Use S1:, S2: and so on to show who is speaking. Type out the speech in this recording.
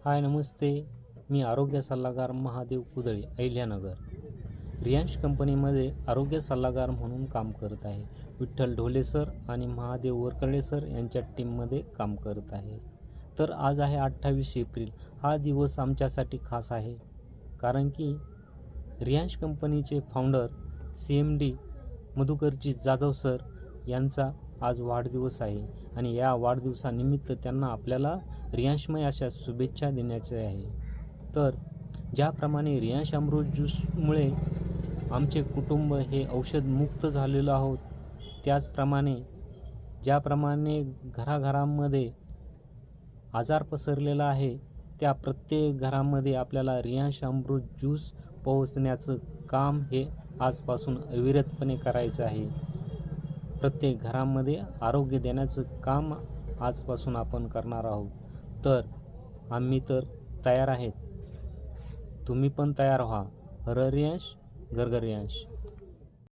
S1: हाय नमस्ते. मी आरोग्य सल्लागार महादेव कुदळे, अहिल्यानगर. रियांश कंपनीमध्ये आरोग्य सल्लागार म्हणून काम करत आहे. विठ्ठल ढोले सर आणि महादेव वरकळे सर यांच्या टीममध्ये काम करत आहे. तर आज आहे 28 एप्रिल. हा दिवस आमच्यासाठी खास आहे, कारण की रियांश कंपनीचे founder CMD Madhukarji Jadhav sir यांचा आज वाढदिवस आहे आणि या वाढदिवसानिमित्त त्यांना आपल्याला रियांशमय अशा शुभेच्छा देण्याचे आहे. तर ज्याप्रमाणे रियांश अमृत ज्यूसमुळे आमचे कुटुंब हे औषधमुक्त झालेलं आहोत, त्याचप्रमाणे ज्याप्रमाणे घराघरामध्ये आजार पसरलेला आहे, त्या प्रत्येक घरामध्ये आपल्याला रियांश अमृत ज्यूस पोहोचण्याचं काम हे आजपासून अविरतपणे करायचं आहे. प्रत्येक घरामध्ये आरोग्य देण्याचं काम आजपासून आपण करणार आहोत. तर आम्ही तर तयार आहेत, तुम्ही पण तयार व्हा. हर रियांश, घर घर रियांश.